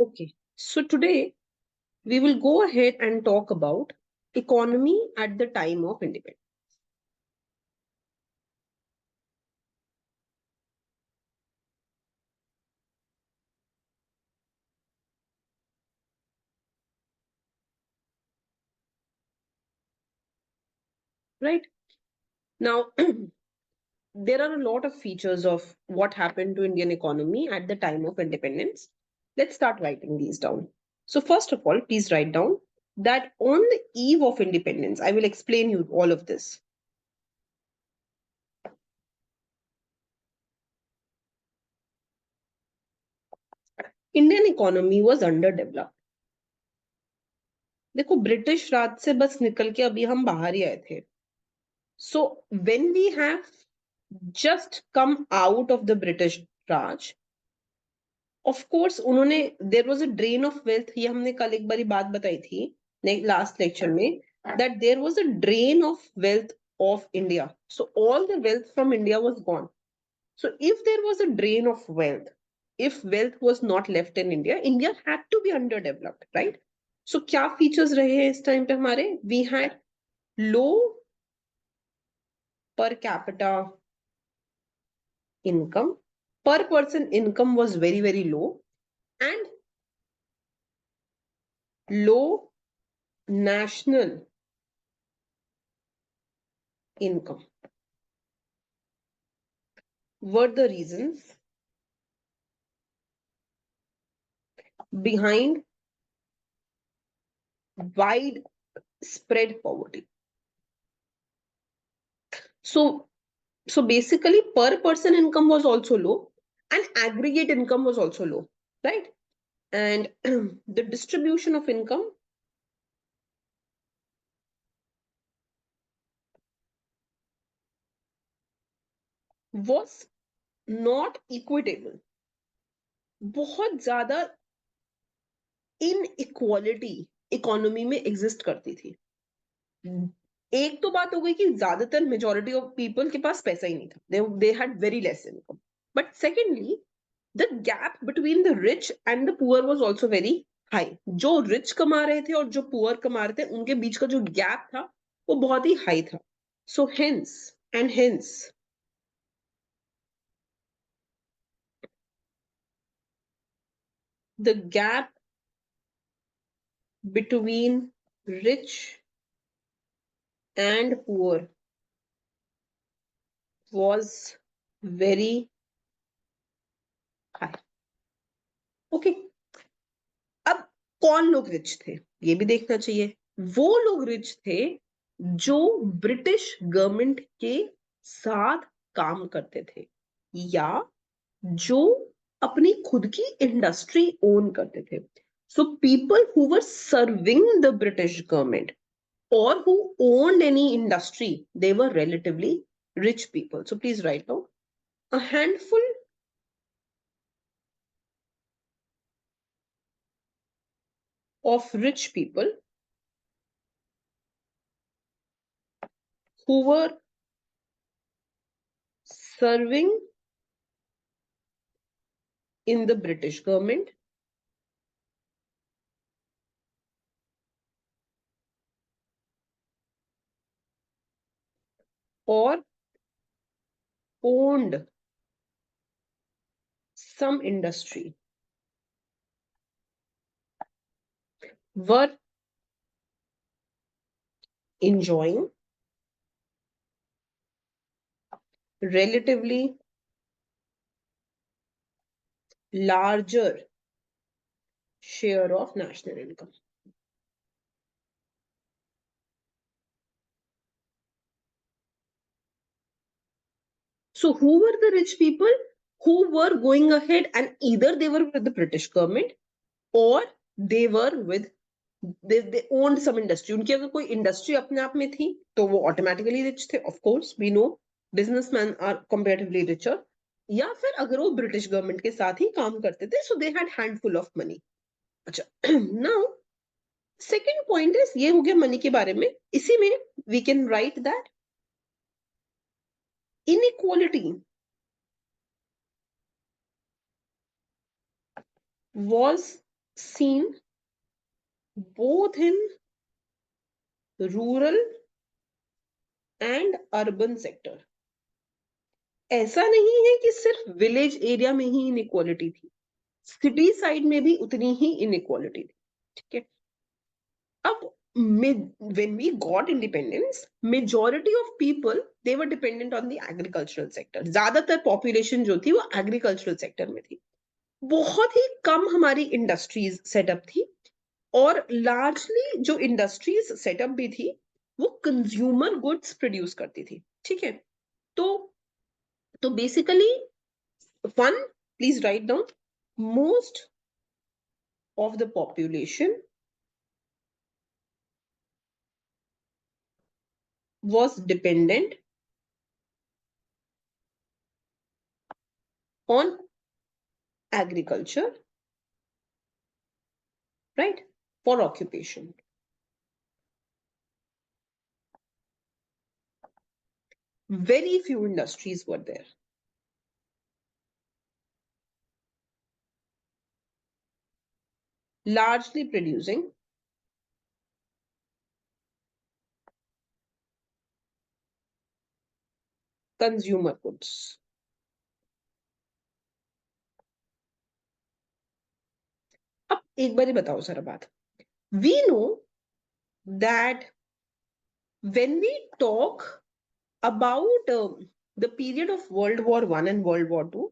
Okay, so today we will go ahead and talk about economy at the time of independence. Right? Now, there are a lot of features of what happened to Indian economy at the time of independence. Let's start writing these down. So first of all, please write down that on the eve of independence, I will explain you all of this. Indian economy was underdeveloped. देखो British राज से बस निकल के अभी हम बाहर ही आए थे. So when we have just come out of the British Raj, of course उन्होंने there was a drain of wealth. ये हमने कल एक बारी बात बताई थी last lecture में, that there was a drain of wealth of India. So all the wealth from India was gone. So if there was a drain of wealth, if wealth was not left in India, India had to be underdeveloped, right? So क्या features रहे हैं इस time पे हमारे? We had low per capita income. Per person income was very, very low, and low national income were the reasons behind widespread poverty. So basically per person income was also low and aggregate income was also low, right? And the distribution of income was not equitable. बहुत ज्यादा inequality economy में exist करती थी. एक तो बात हो गई कि ज्यादातर मेजॉरिटी ऑफ पीपल के पास पैसा ही नहीं था. They had very less income. But secondly the gap between the rich and the poor was also very high. जो रिच कमा रहे थे और जो पुअर कमा रहे थे उनके बीच का जो गैप था वो बहुत ही हाई था. So hence the gap between rich and poor was very high. Okay. अब कौन लोग रिच थे ये भी देखना चाहिए. वो लोग रिच थे जो ब्रिटिश गवर्नमेंट के साथ काम करते थे या जो अपनी खुद की इंडस्ट्री ओन करते थे. So people who were serving the British government or who owned any industry, they were relatively rich people. So please write down a handful of rich people who were serving in the British government or owned some industry were enjoying relatively larger share of national income. So who were the rich people who were going ahead and either they were with the British government or they were with they owned some industry. उनकी अगर कोई industry अपने आप में थी तो वो automatically rich थे. Of course we know businessman are comparatively richer. या फिर अगर वो ब्रिटिश गवर्नमेंट के साथ ही काम करते थे so they had handful of money. अच्छा नाउ सेकंड पॉइंट इज ये हो गया मनी के बारे में. इसी में we can write that inequality was seen both in rural and urban sector. ऐसा नहीं है कि सिर्फ विलेज एरिया में ही इनइक्वालिटी थी, सिटी साइड में भी उतनी ही इनइक्वालिटी थी. ठीक है. अब when we got independence, majority of people, they were dependent on the agricultural sector. ज्यादातर population जो थी वो agricultural sector में थी. बहुत ही कम हमारी इंडस्ट्रीज सेटअप थी, और लार्जली जो इंडस्ट्रीज सेटअप भी थी वो कंज्यूमर गुड्स प्रोड्यूस करती थी. ठीक है. तो basically, one, please write down, most of the population was dependent on agriculture, right, for occupation. Very few industries were there. Largely producing consumer goods. अब एक बार बताओ जरा बात. We know that when we talk about the period of World War I and World War II,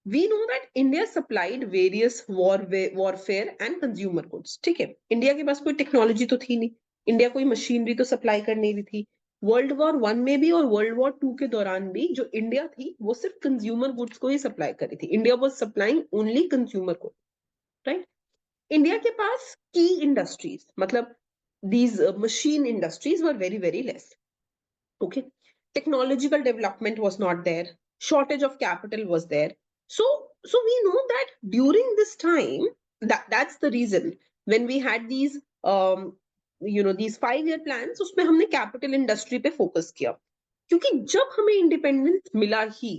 we know that India supplied various warfare and consumer goods. ठीक है. India के पास कोई technology तो थी नहीं, इंडिया कोई मशीनरी तो supply कर नहीं रही थी. वर्ल्ड वॉर वन में भी और वर्ल्ड वॉर टू के दौरान भी जो इंडिया थी वो सिर्फ कंज्यूमर गुड्स को ही सप्लाई कर रही थी. India was supplying only consumer goods, right. India के पास की इंडस्ट्रीज, मतलब these machine industries were very very less. Okay. Technological development was not there, shortage of capital was there. So we know that during this time, that's the reason when we had these these 5-year plans, उसमें हमने capital industry पे focus किया, क्योंकि जब हमें independence मिला ही,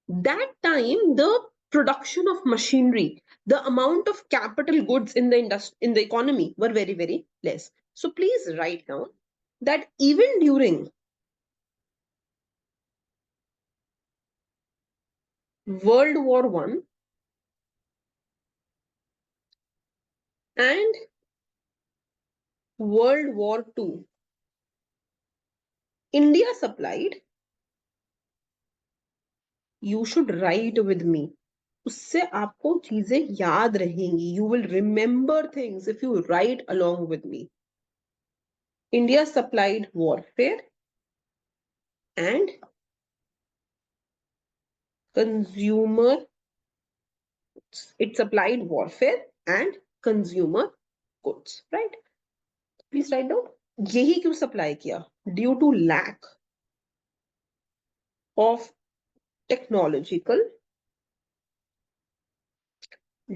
that time the production of machinery, the amount of capital goods in the economy were very very less. So please write down that even during World War I and World War II, India supplied, you should write with me, उससे आपको चीजें याद रहेंगी. You will remember things if you write along with me. India supplied warfare and consumer, it supplied warfare and consumer goods, right? Please write down. यही क्यों supply किया? Due to lack of technological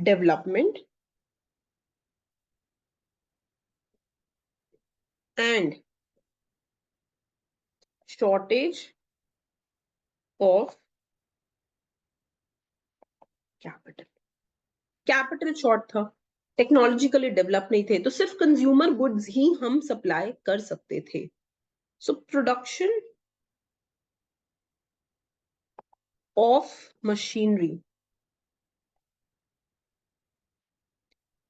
development and shortage of capital. Capital short था, technologically develop नहीं थे, तो सिर्फ consumer goods ही हम supply कर सकते थे. So production of machinery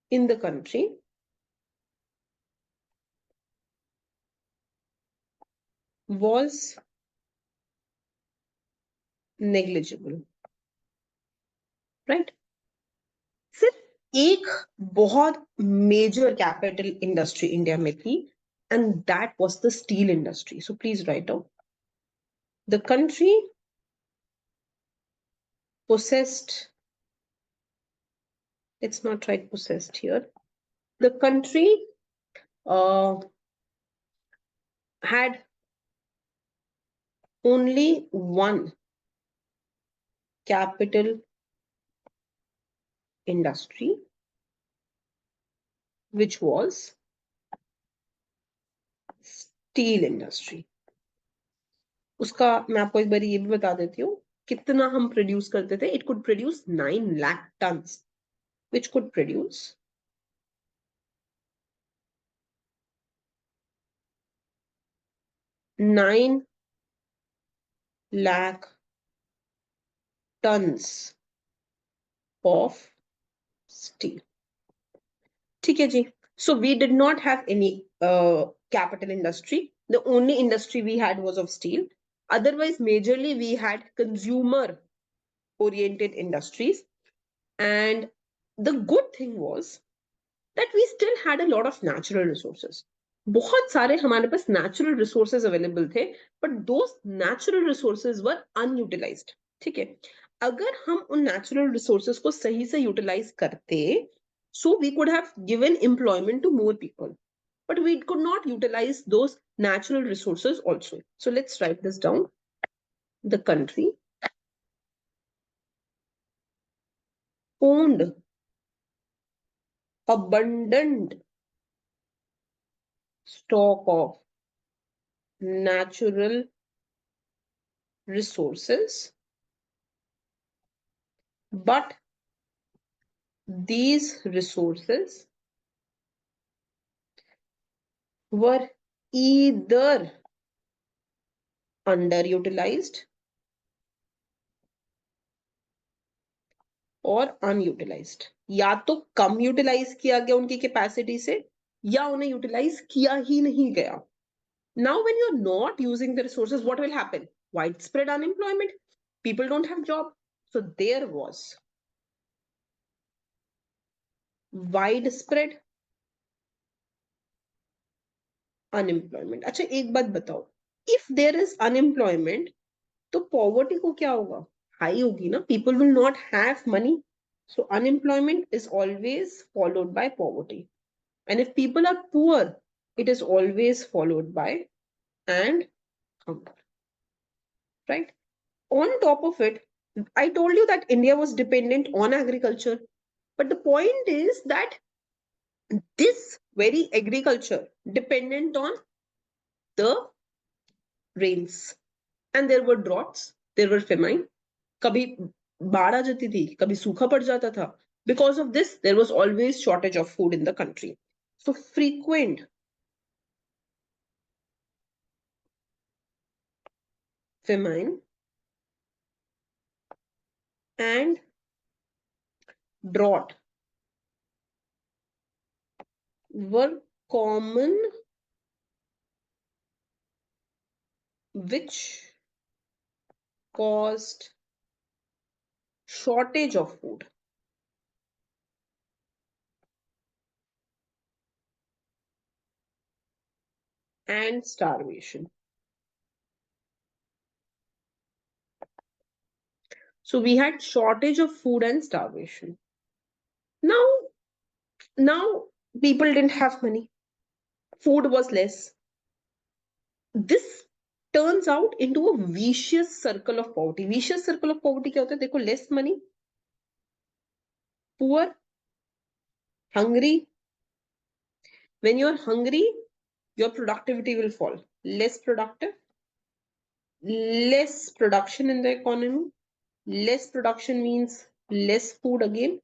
in the country was negligible, right? सिर्फ एक बहुत मेजर कैपिटल इंडस्ट्री इंडिया में थी, and that was the steel industry. So please write down. The country possessed, let's not write possessed here. The country had only one capital industry, which was steel industry. उसका मैं आपको एक बार ये भी बता देती हूँ कितना हम प्रोड्यूस करते थे. It could produce 9 lakh tons, which could produce 9 lakh tons of steel. ठीक है जी. So we did not have any capital industry. The only industry we had was of steel. Otherwise, majorly we had consumer oriented industries. And the good thing was that we still had a lot of natural resources. बहुत सारे हमारे पास natural resources available थे, but those natural resources were unutilized. ठीक है. अगर हम उन natural resources को सही से utilize करते, so we could have given employment to more people, but we could not utilize those natural resources also. So let's write this down. The country owned abundant stock of natural resources, but these resources were either underutilized और unutilised. या तो कम utilise किया गया उनकी capacity से, या उन्हें utilise किया ही नहीं गया. Now when you're not using the resources, what will happen? Widespread unemployment. People don't have job. So there was widespread unemployment. अच्छा एक बात बताओ, if there is unemployment, तो पॉवर्टी को क्या होगा? हाई होगी ना. People will not have money. So unemployment is always followed by poverty. And if people are poor, it is always followed by and hunger. Right? On top of it, I told you that India was dependent on agriculture. But the point is that this very agriculture dependent on the rains. And there were droughts, there were famine. कभी बाढ़ आ जाती थी, कभी सूखा पड़ जाता था. Because of this, there was always shortage of food in the country. So frequent famine and drought were common, which caused shortage of food and starvation. So we had shortage of food and starvation. Now people didn't have money. Food was less. This turns out into a vicious circle of poverty. Vicious circle of poverty क्या होता है? देखो, less money, poor, hungry. When you're hungry, your productivity will fall. Less productive, less production in the economy. Less production means less food again,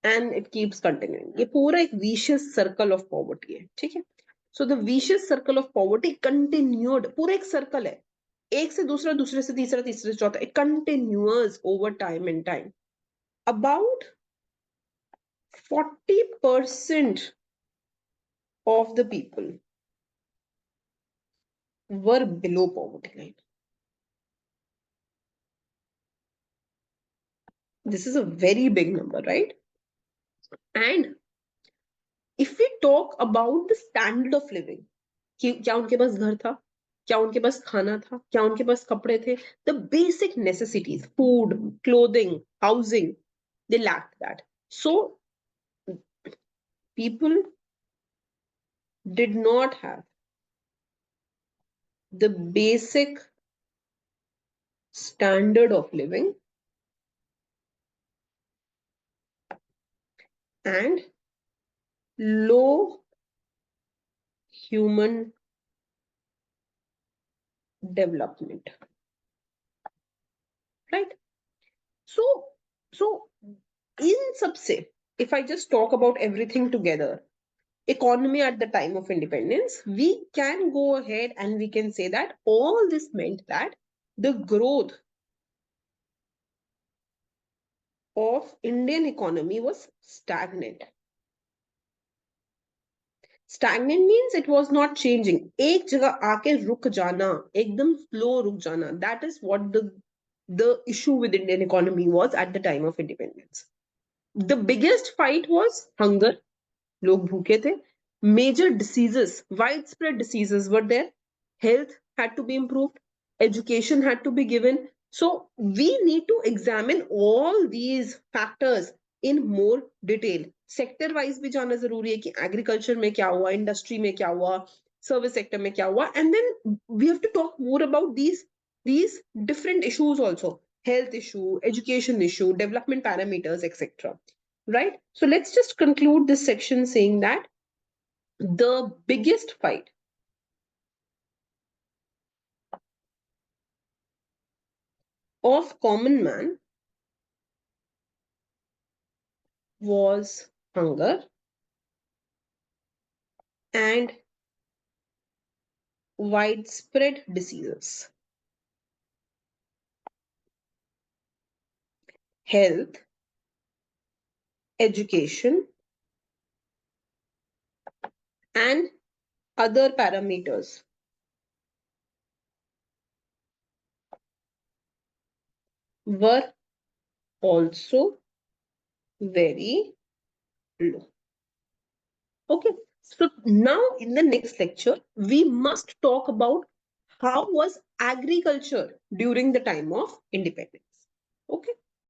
and it keeps continuing. ये पूरा एक vicious circle of poverty है. ठीक है? So the vicious circle of poverty continued. पूरा एक circle है. एक से दूसरा, दूसरे से तीसरा, तीसरे से चौथा. It continues over time and time. About 40% of the people were below poverty line. This is a very big number, right? And if we talk about the standard of living, कि क्या उनके पास घर था, क्या उनके पास खाना था, क्या उनके पास कपड़े थे, the basic necessities, food, clothing, housing, they lacked that. So people did not have the basic standard of living and low human development, right? So in सबसे, if I just talk about everything together, economy at the time of independence, we can go ahead and we can say that all this meant that the growth of Indian economy was stagnant. Stagnant means it was not changing. एक जगह आके रुक जाना, एकदम slow रुक जाना. That is what the issue with Indian economy was at the time of independence. The biggest fight was hunger. लोग भूखे थे. Major diseases, widespread diseases were there. Health had to be improved. Education had to be given. So we need to examine all these factors in more detail. Sector wise भी जाना जरूरी है कि agriculture में क्या हुआ, industry में क्या हुआ, service sector में क्या हुआ, and then we have to talk more about these different issues also. Health issue, education issue, development parameters, etc. Right? So let's just conclude this section saying that the biggest fight of common man was hunger and widespread diseases. Health, education, and other parameters were also very low. Okay, so now in the next lecture, we must talk about how was agriculture during the time of independence. Okay.